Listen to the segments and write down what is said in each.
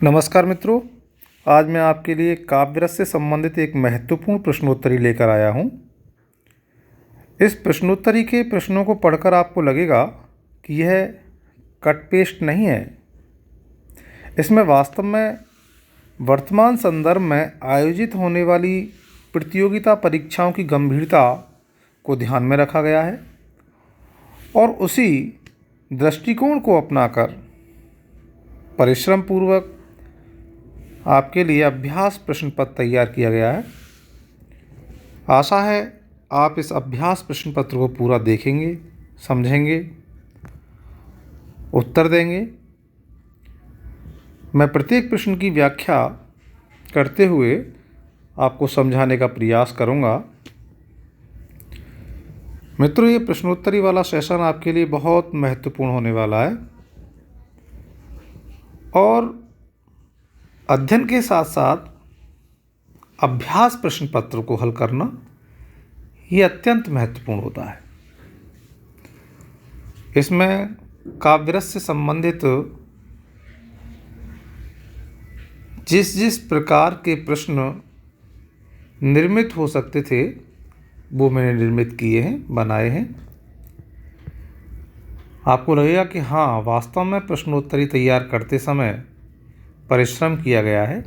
नमस्कार मित्रों। आज मैं आपके लिए काव्य रस से संबंधित एक महत्वपूर्ण प्रश्नोत्तरी लेकर आया हूँ। इस प्रश्नोत्तरी के प्रश्नों को पढ़कर आपको लगेगा कि यह कट पेस्ट नहीं है। इसमें वास्तव में वर्तमान संदर्भ में आयोजित होने वाली प्रतियोगिता परीक्षाओं की गंभीरता को ध्यान में रखा गया है और उसी दृष्टिकोण को अपनाकर परिश्रम पूर्वक आपके लिए अभ्यास प्रश्न पत्र तैयार किया गया है। आशा है आप इस अभ्यास प्रश्न पत्र को पूरा देखेंगे, समझेंगे, उत्तर देंगे। मैं प्रत्येक प्रश्न की व्याख्या करते हुए आपको समझाने का प्रयास करूंगा। मित्रों, ये प्रश्नोत्तरी वाला सेशन आपके लिए बहुत महत्वपूर्ण होने वाला है और अध्ययन के साथ साथ अभ्यास प्रश्न पत्र को हल करना ये अत्यंत महत्वपूर्ण होता है। इसमें काव्य रस से संबंधित जिस प्रकार के प्रश्न निर्मित हो सकते थे वो मैंने निर्मित किए हैं, बनाए हैं। आपको लगेगा कि हाँ, वास्तव में प्रश्नोत्तरी तैयार करते समय परिश्रम किया गया है।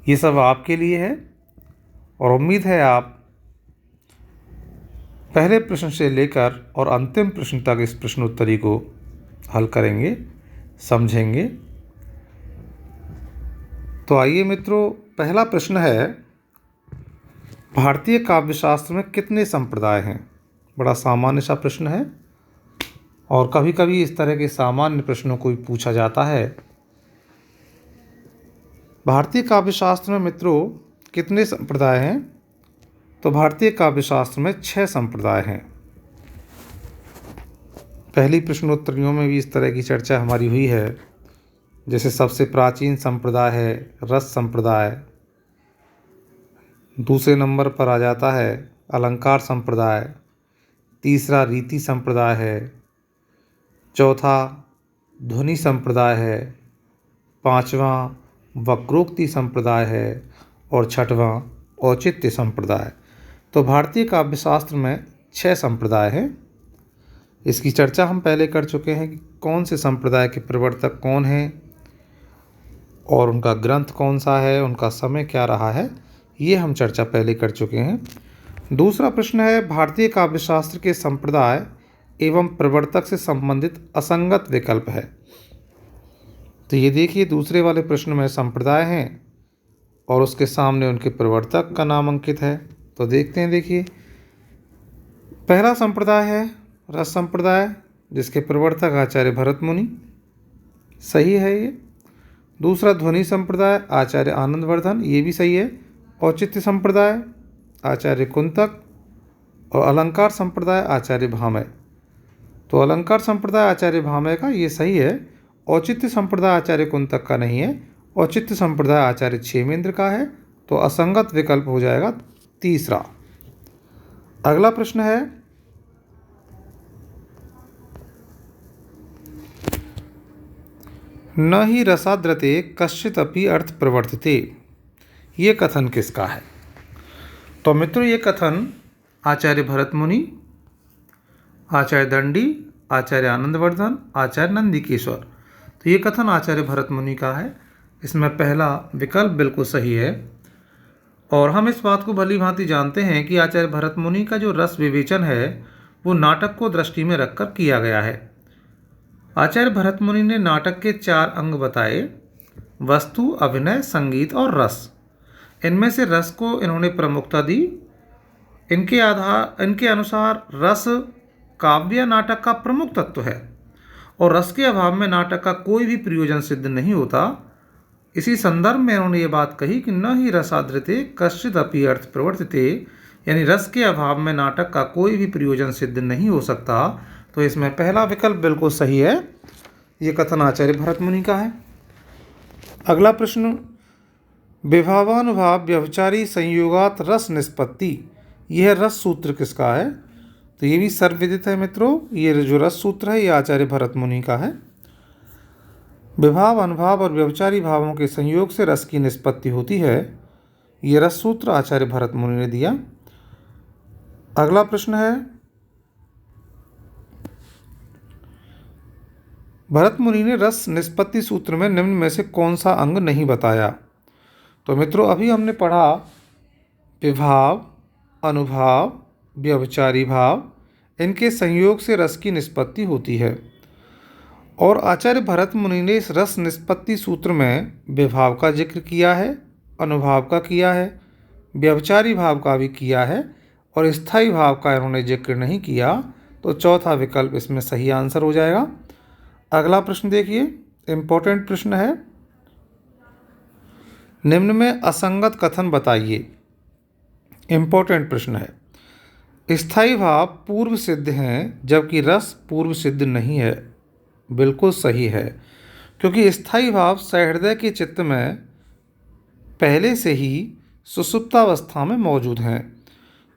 ये सब आपके लिए है और उम्मीद है आप पहले प्रश्न से लेकर और अंतिम प्रश्न तक इस प्रश्नोत्तरी को हल करेंगे, समझेंगे। तो आइए मित्रों, पहला प्रश्न है, भारतीय काव्यशास्त्र में कितने संप्रदाय हैं? बड़ा सामान्य सा प्रश्न है और कभी कभी इस तरह के सामान्य प्रश्नों को भी पूछा जाता है। भारतीय काव्यशास्त्र में मित्रों कितने संप्रदाय हैं? तो भारतीय काव्यशास्त्र में 6 संप्रदाय हैं। पहली प्रश्नोत्तरियों में भी इस तरह की चर्चा हमारी हुई है। जैसे सबसे प्राचीन संप्रदाय है रस संप्रदाय, दूसरे नंबर पर आ जाता है अलंकार संप्रदाय, तीसरा रीति संप्रदाय है, चौथा ध्वनि संप्रदाय है, पांचवा वक्रोक्ति संप्रदाय है और छठवां औचित्य संप्रदाय। तो भारतीय काव्यशास्त्र में 6 संप्रदाय हैं। इसकी चर्चा हम पहले कर चुके हैं कि कौन से संप्रदाय के प्रवर्तक कौन हैं और उनका ग्रंथ कौन सा है, उनका समय क्या रहा है, ये हम चर्चा पहले कर चुके हैं। दूसरा प्रश्न है, भारतीय काव्यशास्त्र के संप्रदाय एवं प्रवर्तक से संबंधित असंगत विकल्प है। तो ये देखिए, दूसरे वाले प्रश्न में संप्रदाय हैं और उसके सामने उनके प्रवर्तक का नाम अंकित है। तो देखते हैं, देखिए, पहला संप्रदाय है रस संप्रदाय, जिसके प्रवर्तक आचार्य भरत मुनि, सही है ये। दूसरा ध्वनि संप्रदाय आचार्य आनंदवर्धन, ये भी सही है। औचित्य संप्रदाय आचार्य कुंतक और अलंकार संप्रदाय आचार्य भामय। तो अलंकार संप्रदाय आचार्य भामय का ये सही है। औचित्य संप्रदाय आचार्य कुंतक का नहीं है। औचित्य संप्रदाय आचार्य क्षेमेंद्र का है। तो असंगत विकल्प हो जाएगा तीसरा। अगला प्रश्न है, न ही रसाद्रते कश्चित अपि अर्थ प्रवर्तते, ये कथन किसका है? तो मित्रों, ये कथन आचार्य भरत मुनि, आचार्य दंडी, आचार्य आनंदवर्धन, आचार्य नंदिकेश्वर। तो ये कथन आचार्य भरत मुनि का है। इसमें पहला विकल्प बिल्कुल सही है और हम इस बात को भली भांति जानते हैं कि आचार्य भरत मुनि का जो रस विवेचन है वो नाटक को दृष्टि में रखकर किया गया है। आचार्य भरत मुनि ने नाटक के 4 अंग बताए, वस्तु, अभिनय, संगीत और रस। इनमें से रस को इन्होंने प्रमुखता दी। इनके अनुसार रस काव्य नाटक का प्रमुख तत्व है और रस के अभाव में नाटक का कोई भी प्रयोजन सिद्ध नहीं होता। इसी संदर्भ में उन्होंने ये बात कही कि न ही रसाद्रते कश्चित अपि अर्थ प्रवर्तते, यानी रस के अभाव में नाटक का कोई भी प्रयोजन सिद्ध नहीं हो सकता। तो इसमें पहला विकल्प बिल्कुल सही है। ये कथन आचार्य भरत मुनि का है। अगला प्रश्न, विभावानुभाव व्यभिचारी संयोगात रस निष्पत्ति, यह रस सूत्र किसका है? तो ये भी सर्वविदित है मित्रों। ये जो रस सूत्र है ये आचार्य भरत मुनि का है। विभाव, अनुभाव और व्यभिचारी भावों के संयोग से रस की निष्पत्ति होती है। ये रस सूत्र आचार्य भरत मुनि ने दिया। अगला प्रश्न है, भरत मुनि ने रस निष्पत्ति सूत्र में निम्न में से कौन सा अंग नहीं बताया? तो मित्रों, अभी हमने पढ़ा विभाव, अनुभाव, व्यभिचारी भाव, इनके संयोग से रस की निष्पत्ति होती है। और आचार्य भरत मुनि ने इस रस निष्पत्ति सूत्र में विभाव का जिक्र किया है, अनुभाव का किया है, व्यभिचारी भाव का भी किया है और स्थायी भाव का इन्होंने जिक्र नहीं किया। तो चौथा विकल्प इसमें सही आंसर हो जाएगा। अगला प्रश्न देखिए, इम्पोर्टेंट प्रश्न है, निम्न में असंगत कथन बताइए। इम्पोर्टेंट प्रश्न है। स्थायी भाव पूर्व सिद्ध हैं जबकि रस पूर्व सिद्ध नहीं है। बिल्कुल सही है, क्योंकि स्थायी भाव सहृदय के चित्त में पहले से ही सुषुप्तावस्था में मौजूद हैं।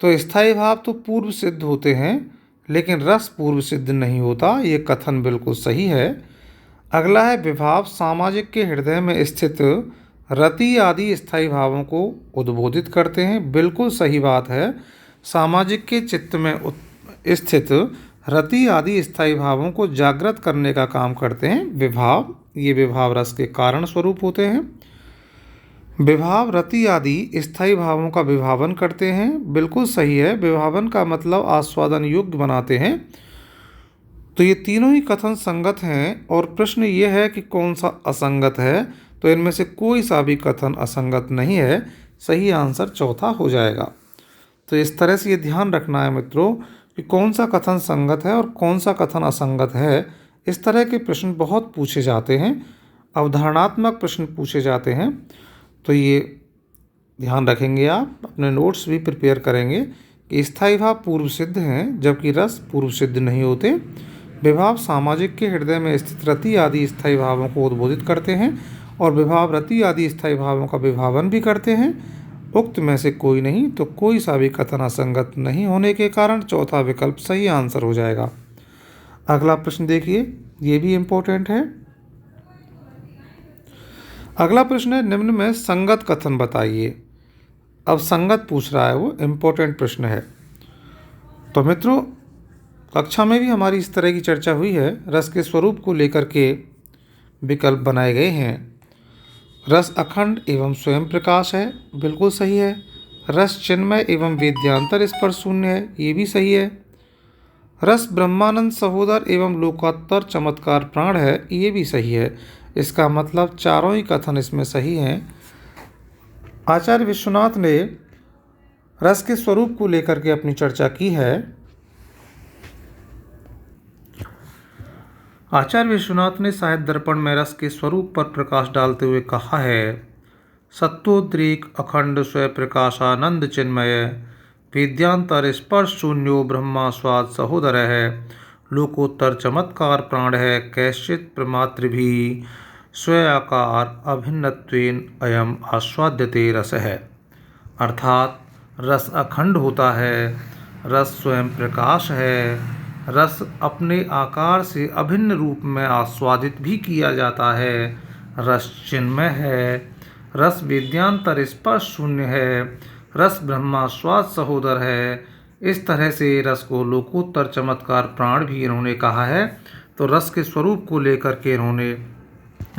तो स्थायी भाव तो पूर्व सिद्ध होते हैं लेकिन रस पूर्व सिद्ध नहीं होता। ये कथन बिल्कुल सही है। अगला है, विभाव सामाजिक के हृदय में स्थित रति आदि स्थायी भावों को उद्बोधित करते हैं। बिल्कुल सही बात है। सामाजिक के चित्त में स्थित रति आदि स्थायी भावों को जागृत करने का काम करते हैं विभाव। ये विभाव रस के कारण स्वरूप होते हैं। विभाव रति आदि स्थायी भावों का विभावन करते हैं। बिल्कुल सही है। विभावन का मतलब आस्वादन योग्य बनाते हैं। तो ये तीनों ही कथन संगत हैं और प्रश्न ये है कि कौन सा असंगत है। तो इनमें से कोई सा भी कथन असंगत नहीं है। सही आंसर चौथा हो जाएगा। तो इस तरह से ये ध्यान रखना है मित्रों कि कौन सा कथन संगत है और कौन सा कथन असंगत है। इस तरह के प्रश्न बहुत पूछे जाते हैं, अवधारणात्मक प्रश्न पूछे जाते हैं। तो ये ध्यान रखेंगे, आप अपने नोट्स भी प्रिपेयर करेंगे कि स्थायी भाव पूर्व सिद्ध हैं जबकि रस पूर्व सिद्ध नहीं होते। विभाव सामाजिक के हृदय में स्थित रति आदि स्थायी भावों को उद्बोधित करते हैं और विभाव रति आदि स्थायी भावों का विभावन भी करते हैं। उक्त में से कोई नहीं, तो कोई सा भी कथन असंगत नहीं होने के कारण चौथा विकल्प सही आंसर हो जाएगा। अगला प्रश्न देखिए, ये भी इम्पोर्टेंट है। अगला प्रश्न है, निम्न में संगत कथन बताइए। अब संगत पूछ रहा है, वो इम्पोर्टेंट प्रश्न है। तो मित्रों, कक्षा में भी हमारी इस तरह की चर्चा हुई है। रस के स्वरूप को लेकर के विकल्प बनाए गए हैं। रस अखंड एवं स्वयं प्रकाश है। बिल्कुल सही है। रस चिन्मय एवं वेद्यांतर स्पर्श शून्य है। ये भी सही है। रस ब्रह्मानंद सहोदर एवं लोकोत्तर चमत्कार प्राण है। ये भी सही है। इसका मतलब चारों ही कथन इसमें सही हैं। आचार्य विश्वनाथ ने रस के स्वरूप को लेकर के अपनी चर्चा की है। आचार्य विश्वनाथ ने साहित्य दर्पण में रस के स्वरूप पर प्रकाश डालते हुए कहा है, सत्वोद्रेक अखंड स्वय प्रकाशानंद चिन्मय वेद्यांतर स्पर्श शून्यो ब्रह्मास्वाद सहोदर है लोकोत्तर चमत्कार प्राण है कैश्चित प्रमात्र भी स्वयाकार अभिन्नत्वेन अयम आस्वाद्यते रस है। अर्थात रस अखंड होता है, रस स्वयं प्रकाश है, रस अपने आकार से अभिन्न रूप में आस्वादित भी किया जाता है, रस चिन्मय है, रस वेद्यांतर स्पर्श शून्य है, रस ब्रह्मास्वाद सहोदर है। इस तरह से रस को लोकोत्तर चमत्कार प्राण भी इन्होंने कहा है। तो रस के स्वरूप को लेकर के इन्होंने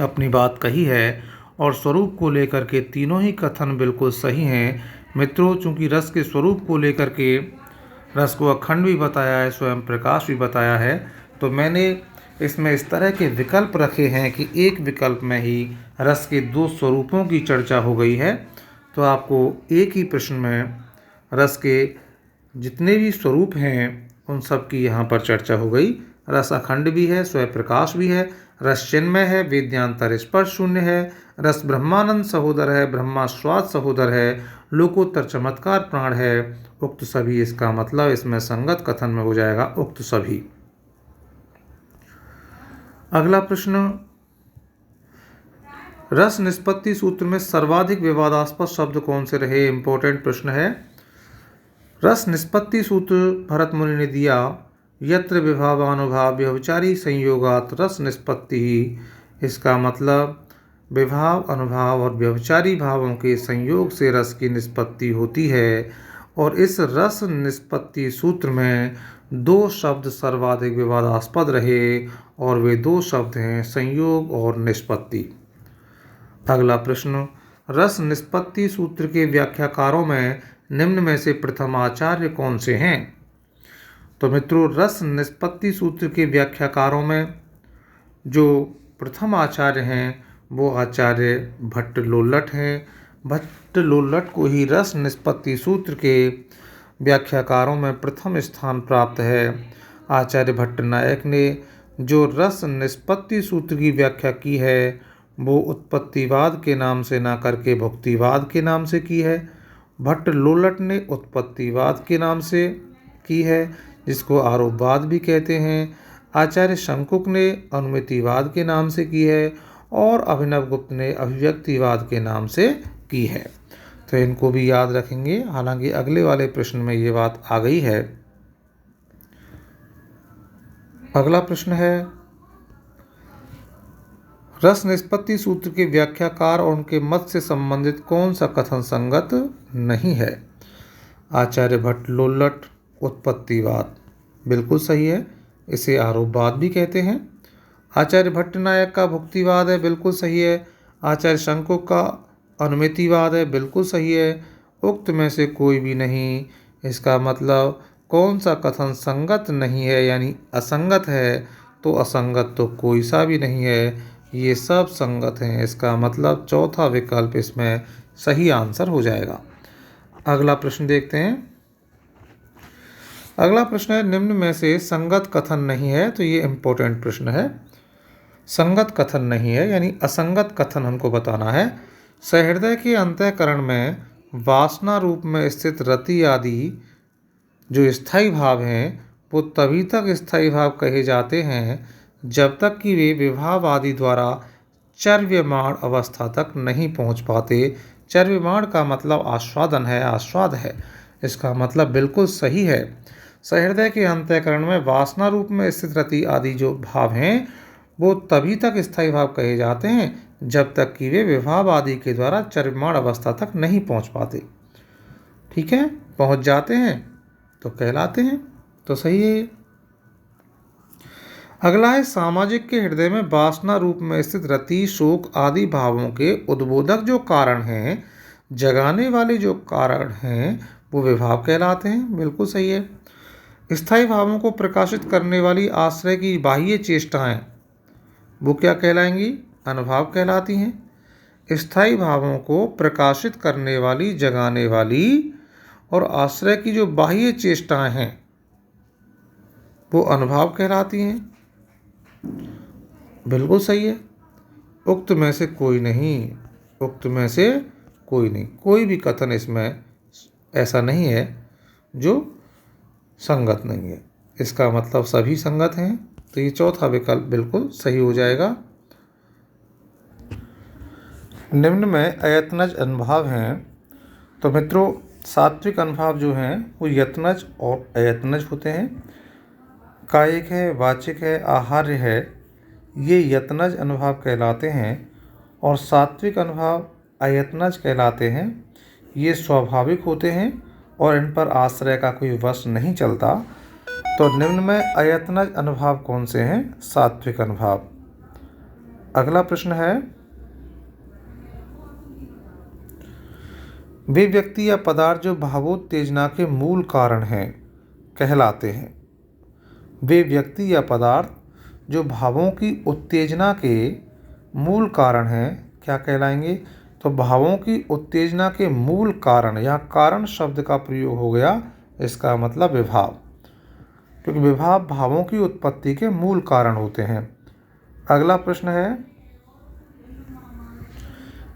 अपनी बात कही है और स्वरूप को लेकर के तीनों ही कथन बिल्कुल सही हैं। मित्रों, चूंकि रस के स्वरूप को लेकर के रस को अखंड भी बताया है, स्वयं प्रकाश भी बताया है, तो मैंने इसमें इस तरह के विकल्प रखे हैं कि एक विकल्प में ही रस के दो स्वरूपों की चर्चा हो गई है। तो आपको एक ही प्रश्न में रस के जितने भी स्वरूप हैं उन सब की यहाँ पर चर्चा हो गई। रस अखंड भी है, स्वयं प्रकाश भी है, रस चिन्मय है, वेद्यांतर स्पर्श शून्य है, रस ब्रह्मानंद सहोदर है, ब्रह्मास्वाद सहोदर है, लोकोत्तर चमत्कार प्राण है। उक्त सभी, इसका मतलब इसमें संगत कथन में हो जाएगा उक्त सभी। अगला प्रश्न, रस निष्पत्ति सूत्र में सर्वाधिक विवादास्पद शब्द कौन से रहे? इंपॉर्टेंट प्रश्न है। रस निष्पत्ति सूत्र भरत मुनि ने दिया, यत्र विभावानुभाव व्यभिचारी संयोगात रस निष्पत्ति इसका मतलब विभाव, अनुभाव और व्यभिचारी भावों के संयोग से रस की निष्पत्ति होती है और इस रस निष्पत्ति सूत्र में दो शब्द सर्वाधिक विवादास्पद रहे और वे दो शब्द हैं संयोग और निष्पत्ति। अगला प्रश्न, रस निष्पत्ति सूत्र के व्याख्याकारों में निम्न में से प्रथम आचार्य कौन से हैं? तो मित्रों, रस निष्पत्ति सूत्र के व्याख्याकारों में जो प्रथम आचार्य हैं वो आचार्य भट्टलोल्लट हैं। भट्टलोल्लट को ही रस निष्पत्ति सूत्र के व्याख्याकारों में प्रथम स्थान प्राप्त है। आचार्य भट्टनायक ने जो रस निष्पत्ति सूत्र की व्याख्या की है वो उत्पत्तिवाद के नाम से ना करके भुक्तिवाद के नाम से की है। भट्टलोल्लट ने उत्पत्तिवाद के नाम से की है, जिसको आरोपवाद भी कहते हैं। आचार्य शंकुक ने अनुमितिवाद के नाम से की है और अभिनवगुप्त ने अभिव्यक्तिवाद के नाम से की है। तो इनको भी याद रखेंगे, हालांकि अगले वाले प्रश्न में ये बात आ गई है। अगला प्रश्न है, रस निष्पत्ति सूत्र के व्याख्याकार और उनके मत से संबंधित कौन सा कथन संगत नहीं है? आचार्य भट्टलोल्लट उत्पत्तिवाद बिल्कुल सही है, इसे आरोपवाद भी कहते हैं। आचार्य भट्टनायक का भुक्तिवाद है, बिल्कुल सही है। आचार्य शंकुक का अनुमितिवाद है, बिल्कुल सही है। उक्त में से कोई भी नहीं। इसका मतलब कौन सा कथन संगत नहीं है यानी असंगत है, तो असंगत तो कोई सा भी नहीं है, ये सब संगत हैं। इसका मतलब चौथा विकल्प इसमें सही आंसर हो जाएगा। अगला प्रश्न देखते हैं। अगला प्रश्न है, निम्न में से संगत कथन नहीं है, तो ये इम्पोर्टेंट प्रश्न है। संगत कथन नहीं है यानी असंगत कथन हमको बताना है। सहृदय के अंतःकरण में वासना रूप में स्थित रति आदि जो स्थायी भाव हैं वो तभी तक स्थायी भाव कहे जाते हैं जब तक कि वे विभाव आदि द्वारा चर्व्यमाण अवस्था तक नहीं पहुंच पाते। चर्व्यमाण का मतलब आस्वादन है, आस्वाद है। इसका मतलब बिल्कुल सही है। सहृदय के अंतःकरण में वासना रूप में स्थित रति आदि जो भाव हैं वो तभी तक स्थायी भाव कहे जाते हैं जब तक कि वे विभाव आदि के द्वारा चर्व्यमाण अवस्था तक नहीं पहुंच पाते। ठीक है, पहुंच जाते हैं तो कहलाते हैं, तो सही है। अगला है, सामाजिक के हृदय में वासना रूप में स्थित रति, शोक आदि भावों के उद्बोधक जो कारण हैं, जगाने वाले जो कारण हैं, वो विभाव कहलाते हैं। बिल्कुल सही है। स्थायी भावों को प्रकाशित करने वाली आश्रय की बाह्य चेष्टाएं वो क्या कहलाएंगी? अनुभाव कहलाती हैं। स्थायी भावों को प्रकाशित करने वाली, जगाने वाली और आश्रय की जो बाह्य चेष्टाएं हैं वो अनुभाव कहलाती हैं। बिल्कुल सही है। उक्त में से कोई नहीं, उक्त में से कोई नहीं, कोई भी कथन इसमें ऐसा नहीं है जो संगत नहीं है। इसका मतलब सभी संगत हैं, तो ये चौथा विकल्प बिल्कुल सही हो जाएगा। निम्न में अयत्नज अनुभाव हैं, तो मित्रों सात्विक अनुभाव जो हैं वो यत्नज और अयत्नज होते हैं। कायिक है, वाचिक है, आहार्य है, ये यत्नज अनुभाव कहलाते हैं और सात्विक अनुभाव अयत्नज कहलाते हैं। ये स्वाभाविक होते हैं और इन पर आश्रय का कोई वश नहीं चलता। तो निम्न में अयत्नज अनुभाव कौन से हैं? सात्विक अनुभाव। अगला प्रश्न है, वे व्यक्ति या पदार्थ जो भावोत्तेजना के मूल कारण हैं कहलाते हैं। वे व्यक्ति या पदार्थ जो भावों की उत्तेजना के मूल कारण हैं क्या कहलाएंगे? तो भावों की उत्तेजना के मूल कारण, या कारण शब्द का प्रयोग हो गया, इसका मतलब विभाव, क्योंकि विभाव भावों की उत्पत्ति के मूल कारण होते हैं। अगला प्रश्न है,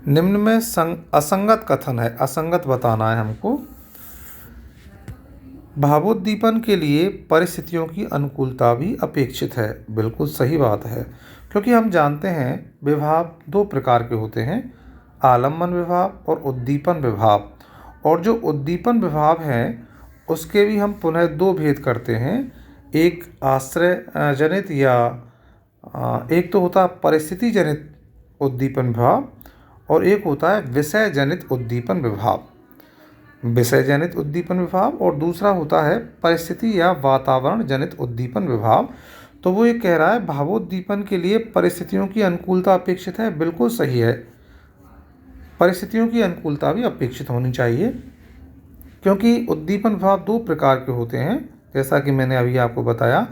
निम्न में असंगत कथन है, असंगत बताना है हमको। भावोद्दीपन के लिए परिस्थितियों की अनुकूलता भी अपेक्षित है। बिल्कुल सही बात है, क्योंकि हम जानते हैं विभाव दो प्रकार के होते हैं, आलम्बन विभाव और उद्दीपन विभाव। और जो उद्दीपन विभाव हैं उसके भी हम पुनः दो भेद करते हैं, एक आश्रय जनित या एक तो होता है परिस्थिति जनित उद्दीपन विभाव और एक होता है विषय जनित उद्दीपन विभाव। विषय जनित उद्दीपन विभाव और दूसरा होता है परिस्थिति या वातावरण जनित उद्दीपन विभाव। तो वो ये कह रहा है भावोद्दीपन के लिए परिस्थितियों की अनुकूलता अपेक्षित है। बिल्कुल सही है, परिस्थितियों की अनुकूलता भी अपेक्षित होनी चाहिए, क्योंकि उद्दीपन विभाव दो प्रकार के होते हैं जैसा कि मैंने अभी आपको बताया।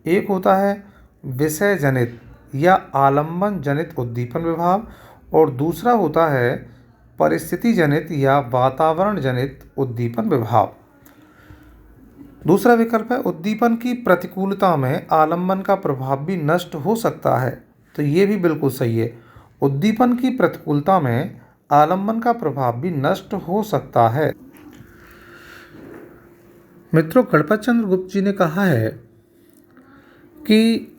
एक होता है विषय जनित या आलम्बन जनित उद्दीपन विभाव और दूसरा होता है परिस्थिति जनित या वातावरण जनित उद्दीपन विभाव। दूसरा विकल्प है उद्दीपन की प्रतिकूलता में आलम्बन का प्रभाव भी नष्ट हो सकता है। तो ये भी बिल्कुल सही है, उद्दीपन की प्रतिकूलता में आलम्बन का प्रभाव भी नष्ट हो सकता है। मित्रों, गणपत चंद्र गुप्त जी ने कहा है कि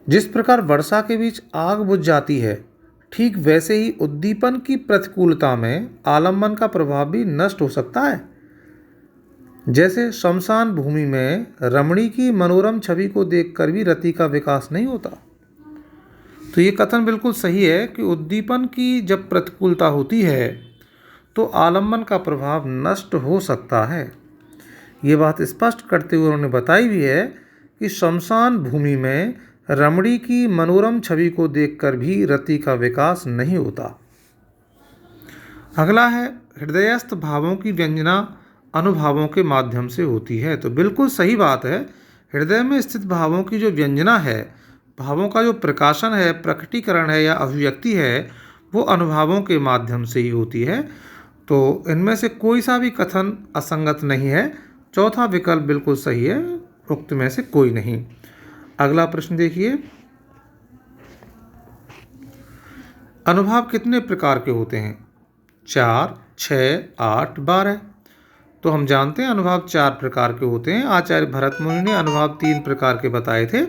जिस प्रकार वर्षा के बीच आग बुझ जाती है, ठीक वैसे ही उद्दीपन की प्रतिकूलता में आलम्बन का प्रभाव भी नष्ट हो सकता है। जैसे श्मशान भूमि में रमणी की मनोरम छवि को देखकर भी रति का विकास नहीं होता। तो ये कथन बिल्कुल सही है कि उद्दीपन की जब प्रतिकूलता होती है तो आलम्बन का प्रभाव नष्ट हो सकता है। ये बात स्पष्ट करते हुए उन्होंने बताई भी है कि श्मशान भूमि में रमणी की मनोरम छवि को देखकर भी रति का विकास नहीं होता। अगला है हृदयस्थ भावों की व्यंजना अनुभावों के माध्यम से होती है। तो बिल्कुल सही बात है, हृदय में स्थित भावों की जो व्यंजना है, भावों का जो प्रकाशन है, प्रकटीकरण है या अभिव्यक्ति है, वो अनुभावों के माध्यम से ही होती है। तो इनमें से कोई सा भी कथन असंगत नहीं है। चौथा विकल्प बिल्कुल सही है, उक्त में से कोई नहीं। अगला प्रश्न देखिए, अनुभाव कितने प्रकार के होते हैं? 4, 6, 8, 12। तो हम जानते हैं अनुभाव 4 प्रकार के होते हैं। आचार्य भरत मुनि ने अनुभाव 3 प्रकार के बताए थे,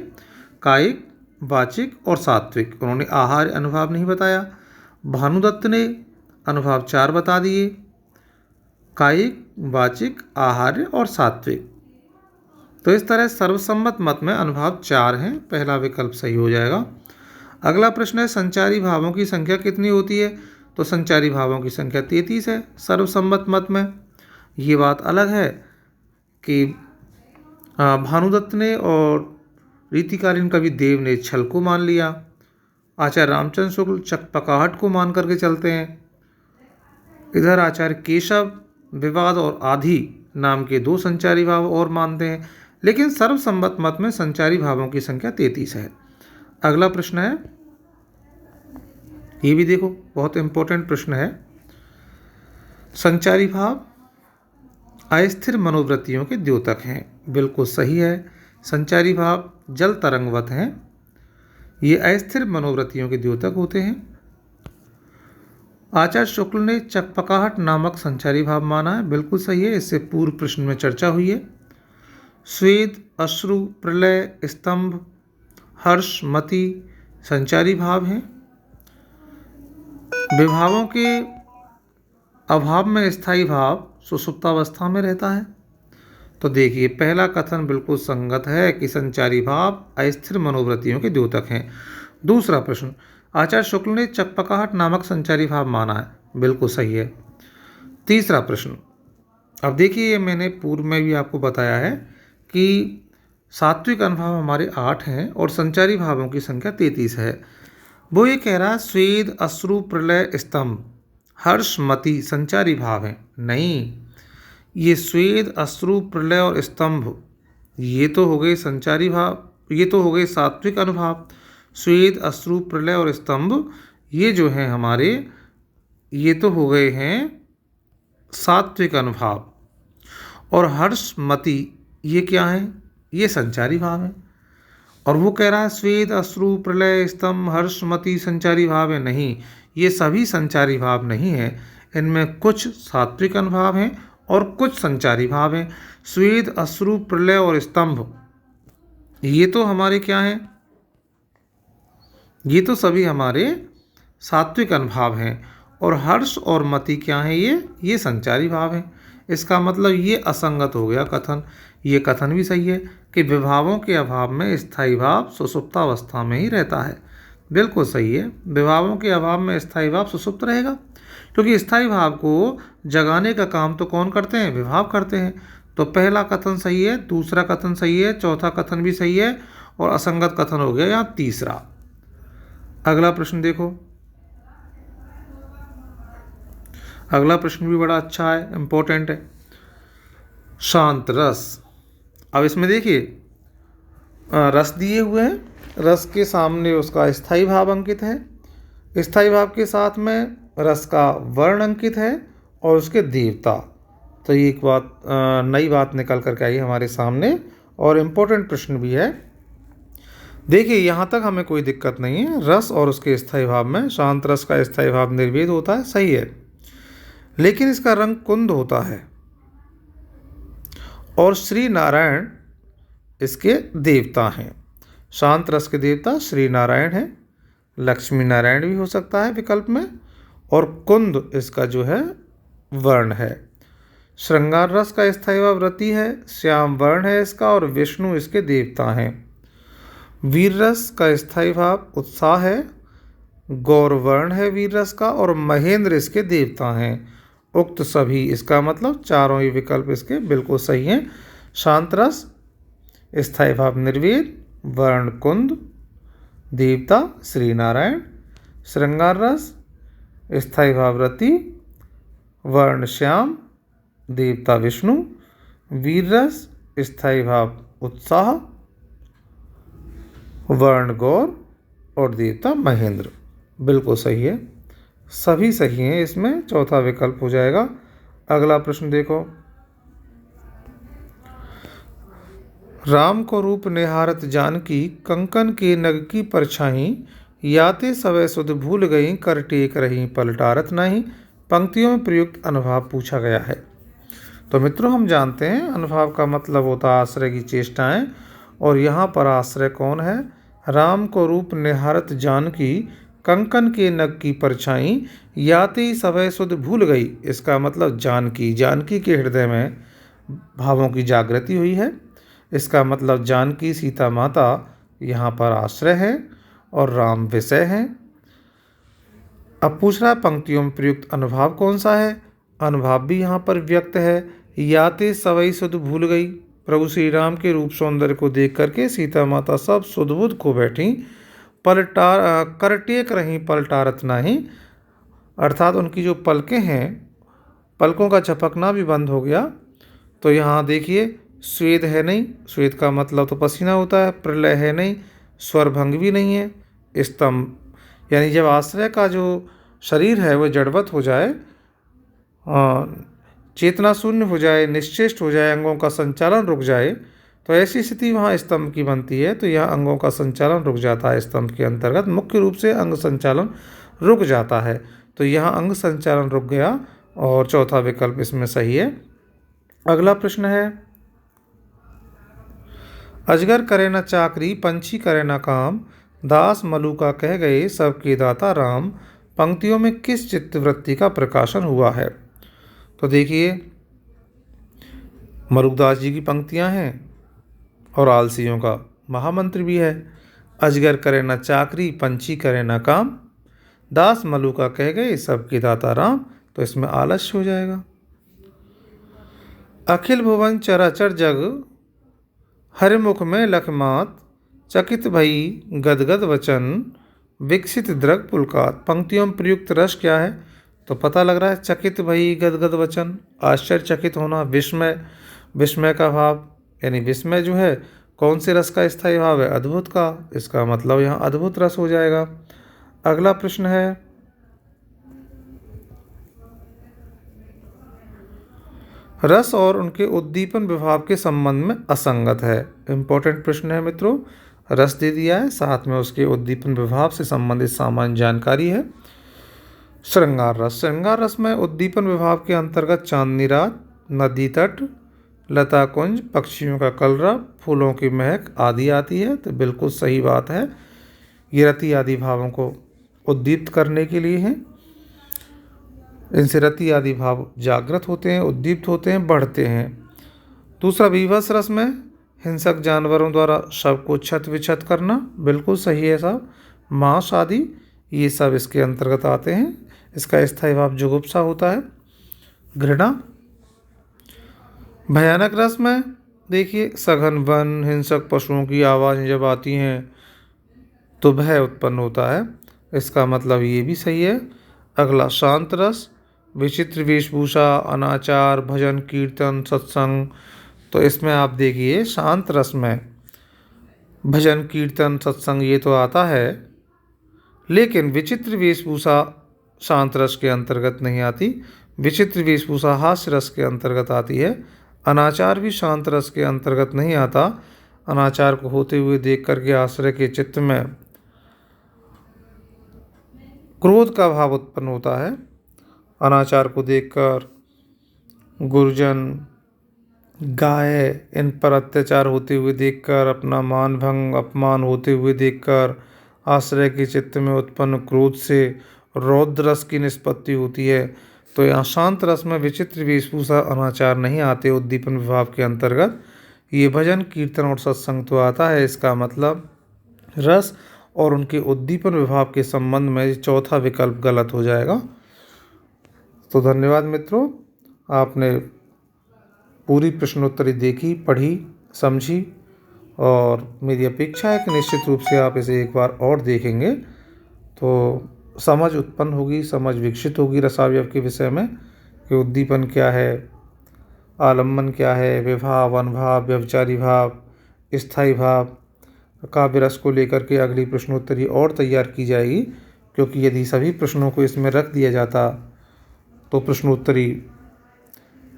कायिक, वाचिक और सात्विक। उन्होंने आहार्य अनुभाव नहीं बताया। भानुदत्त ने अनुभाव 4 बता दिए, कायिक, वाचिक, आहार्य और सात्विक। तो इस तरह सर्वसम्मत मत में अनुभाव 4 हैं, पहला विकल्प सही हो जाएगा। अगला प्रश्न है संचारी भावों की संख्या कितनी होती है? तो संचारी भावों की संख्या 33 है सर्वसम्मत मत में। ये बात अलग है कि भानुदत्त ने और रीतिकालीन कवि देव ने छल को मान लिया। आचार्य रामचंद्र शुक्ल चकपकाहट को मान करके चलते हैं। इधर आचार्य केशव विवाद और आधि नाम के 2 संचारी भाव और मानते हैं, लेकिन सर्वसम्मत मत में संचारी भावों की संख्या 33 है। अगला प्रश्न है, ये भी देखो बहुत इंपॉर्टेंट प्रश्न है। संचारी भाव अस्थिर मनोवृत्तियों के द्योतक हैं। बिल्कुल सही है, संचारी भाव जल तरंगवत हैं, ये अस्थिर मनोवृत्तियों के द्योतक होते हैं। आचार्य शुक्ल ने चकपकाहट नामक संचारी भाव माना है। बिल्कुल सही है, इससे पूर्व प्रश्न में चर्चा हुई है। स्वेद, अश्रु, प्रलय, स्तंभ, हर्ष, मति संचारी भाव हैं। विभावों के अभाव में स्थायी भाव सुषुप्तावस्था में रहता है। तो देखिए पहला कथन बिल्कुल संगत है कि संचारी भाव अस्थिर मनोवृत्तियों के द्योतक हैं। दूसरा प्रश्न, आचार्य शुक्ल ने चकपकाहट नामक संचारी भाव माना है। बिल्कुल सही है। तीसरा प्रश्न, अब देखिए मैंने पूर्व में भी आपको बताया है कि सात्विक अनुभाव हमारे 8 हैं और संचारी भावों की संख्या 33 है। वो ये कह रहा है स्वेद, अश्रु, प्रलय, स्तंभ, हर्ष, मति संचारी भाव हैं। नहीं, ये स्वेद, अश्रु, प्रलय और स्तंभ ये तो हो गए संचारी भाव, ये तो हो गए सात्विक अनुभाव। स्वेद, अश्रु, प्रलय और स्तंभ ये जो हैं हमारे, ये तो हो गए हैं सात्विक अनुभाव। और हर्ष, मति ये क्या है? ये संचारी भाव है। और वो कह रहा है स्वेद, अश्रु, प्रलय, स्तंभ, हर्ष, मति संचारी भाव है। नहीं, ये सभी संचारी भाव नहीं है, इनमें कुछ सात्विक अनुभाव हैं और कुछ संचारी भाव हैं। स्वेद, अश्रु, प्रलय और स्तंभ ये तो हमारे क्या हैं? ये तो सभी हमारे सात्विक अनुभाव हैं। और हर्ष और मति क्या है? ये संचारी भाव हैं। इसका मतलब ये असंगत हो गया कथन। ये कथन भी सही है कि विभावों के अभाव में स्थायी भाव सुषुप्तावस्था में ही रहता है। बिल्कुल सही है, विभावों के अभाव में स्थायी भाव सुषुप्त रहेगा, क्योंकि स्थायी भाव को जगाने का काम तो कौन करते हैं? विभाव करते हैं। तो पहला कथन सही है, दूसरा कथन सही है, चौथा कथन भी सही है, और असंगत कथन हो गया यहाँ तीसरा। अगला प्रश्न देखो। अगला प्रश्न भी बड़ा अच्छा है, इंपॉर्टेंट है। शांत रस। अब इसमें देखिए रस दिए हुए हैं, रस के सामने उसका स्थायी भाव अंकित है, स्थायी भाव के साथ में रस का वर्ण अंकित है और उसके देवता। तो ये एक बात नई बात निकल करके आई हमारे सामने, और इम्पोर्टेंट प्रश्न भी है। देखिए यहाँ तक हमें कोई दिक्कत नहीं है। रस और उसके स्थायी भाव में शांत रस का स्थायी भाव निर्वेद होता है, सही है, लेकिन इसका रंग कुंद होता है और श्री नारायण इसके देवता हैं। शांत रस के देवता श्री नारायण हैं, लक्ष्मी नारायण भी हो सकता है विकल्प में, और कुंद इसका जो है वर्ण है। श्रृंगार रस का स्थायी भाव रति है, श्याम वर्ण है इसका, और विष्णु इसके देवता हैं। वीर रस का स्थायी भाव उत्साह है, गौर वर्ण है वीर रस का, और महेंद्र इसके देवता हैं। उक्त सभी, इसका मतलब चारों ही विकल्प इसके बिल्कुल सही हैं। शांत रस स्थायी भाव निर्वेद, वर्ण कुंद, देवता श्री नारायण। श्रृंगार रस स्थायी भाव रति, वर्ण श्याम, देवता विष्णु। वीर रस स्थायी भाव उत्साह, वर्ण गौर, और देवता महेंद्र। बिल्कुल सही है, सभी सही हैं, इसमें चौथा विकल्प हो जाएगा। अगला प्रश्न देखो। राम को रूप निहारत जानकी, कंकन के नग की परछाई, याते सवै सुध भूल गई, कर टेक रही पलटारत नहीं। पंक्तियों में प्रयुक्त अनुभाव पूछा गया है। तो मित्रों हम जानते हैं अनुभाव का मतलब होता है आश्रय की चेष्टाएं, और यहाँ पर आश्रय कौन है? राम को रूप निहारत जानकी, कंकन के नग की परछाई, याते सवै सुध भूल गई। इसका मतलब जानकी, जानकी के हृदय में भावों की जागृति हुई है। इसका मतलब जानकी सीता माता यहाँ पर आश्रय है और राम विषय हैं। अब पूछ रहा है पंक्तियों में प्रयुक्त अनुभाव कौन सा है? अनुभाव भी यहाँ पर व्यक्त है। याते सवै सुध भूल गई, प्रभु श्री राम के रूप सौंदर्य को देख करके सीता माता सब सुध-बुध खो बैठी। कर टेक रही पलटारत नहीं, अर्थात उनकी जो पलकें हैं, पलकों का झपकना भी बंद हो गया। तो यहाँ देखिए स्वेद है नहीं, स्वेद का मतलब तो पसीना होता है। प्रलय है नहीं, स्वरभंग भी नहीं है। स्तंभ यानी जब आश्रय का जो शरीर है वह जड़वत हो जाए, चेतना शून्य हो जाए, निश्चेष्ट हो जाए, अंगों का संचालन रुक जाए, तो ऐसी स्थिति वहाँ स्तंभ की बनती है। तो यहाँ अंगों का संचालन रुक जाता है। स्तंभ के अंतर्गत मुख्य रूप से अंग संचालन रुक जाता है। तो यहाँ अंग संचालन रुक गया, और चौथा विकल्प इसमें सही है। अगला प्रश्न है। अजगर करे न चाकरी, पंछी करे न काम, दास मलुका कह गए सबके दाता राम। पंक्तियों में किस चित्तवृत्ति का प्रकाशन हुआ है? तो देखिए मरुकदास जी की पंक्तियां हैं और आलसियों का महामंत्र भी है। अजगर करे न चाकरी, पंछी करे न काम, दास मलुका कह गए सबके दाता राम। तो इसमें आलस्य हो जाएगा। अखिल भुवन चराचर जग, हरिमुख में लखमात, चकित भई गदगद वचन, विकसित दृग पुलकात। पंक्तियों में प्रयुक्त रस क्या है? तो पता लग रहा है चकित भई गदगद वचन, आश्चर्यचकित होना, विस्मय, विस्मय का भाव, यानी विस्मय जो है कौन से रस का स्थायी भाव है? अद्भुत का। इसका मतलब यहाँ अद्भुत रस हो जाएगा। अगला प्रश्न है। रस और उनके उद्दीपन विभाव के संबंध में असंगत है। इंपॉर्टेंट प्रश्न है मित्रों। रस दे दिया है, साथ में उसके उद्दीपन विभाव से संबंधित सामान्य जानकारी है। श्रृंगार रस, श्रृंगार रस में उद्दीपन विभाव के अंतर्गत चांदनी रात, नदी तट, लता कुंज, पक्षियों का कलरव, फूलों की महक आदि आती है। तो बिल्कुल सही बात है, ये रति आदि भावों को उद्दीप्त करने के लिए है। इनसे रति आदि भाव जागृत होते हैं, उद्दीप्त होते हैं, बढ़ते हैं। दूसरा बीभत्स रस में हिंसक जानवरों द्वारा शव को क्षत विक्षत करना, बिल्कुल सही है साहब। मांस आदि ये सब इसके अंतर्गत आते हैं। इसका स्थायी भाव जुगुप्सा होता है। घृणा। भयानक रस में देखिए सघन वन, हिंसक पशुओं की आवाज़ें जब आती हैं तो भय उत्पन्न होता है। इसका मतलब ये भी सही है। अगला शांत रस, विचित्र वेशभूषा, अनाचार, भजन कीर्तन, सत्संग। तो इसमें आप देखिए शांत रस में भजन कीर्तन सत्संग ये तो आता है, लेकिन विचित्र वेशभूषा शांत रस के अंतर्गत नहीं आती। विचित्र वेशभूषा हास्य रस के अंतर्गत आती है। अनाचार भी शांत रस के अंतर्गत नहीं आता। अनाचार को होते हुए देख करके आश्रय के चित्त में क्रोध का भाव उत्पन्न होता है। अनाचार को देखकर गुरुजन, गाय इन पर अत्याचार होते हुए देखकर, अपना मान भंग अपमान होते हुए देखकर आश्रय के चित्त में उत्पन्न क्रोध से रौद्र रस की निष्पत्ति होती है। तो यहाँ शांत रस में विचित्र वेशभूषा अनाचार नहीं आते उद्दीपन विभाव के अंतर्गत। ये भजन कीर्तन और सत्संग तो आता है। इसका मतलब रस और उनके उद्दीपन विभाव के संबंध में चौथा विकल्प गलत हो जाएगा। तो धन्यवाद मित्रों, आपने पूरी प्रश्नोत्तरी देखी, पढ़ी, समझी और मेरी अपेक्षा है कि निश्चित रूप से आप इसे एक बार और देखेंगे तो समझ उत्पन्न होगी, समझ विकसित होगी रसावयव के विषय में कि उद्दीपन क्या है, आलम्बन क्या है, विभाव, अनुभाव, व्यभिचारी भाव, स्थायी भाव। काव्य रस को लेकर के अगली प्रश्नोत्तरी और तैयार की जाएगी, क्योंकि यदि सभी प्रश्नों को इसमें रख दिया जाता तो प्रश्नोत्तरी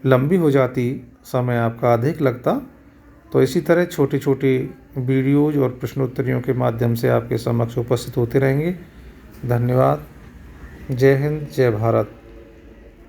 लंबी हो जाती, समय आपका अधिक लगता। तो इसी तरह छोटे छोटे वीडियोज और प्रश्नोत्तरियों के माध्यम से आपके समक्ष उपस्थित होते रहेंगे। धन्यवाद। जय हिंद, जय भारत।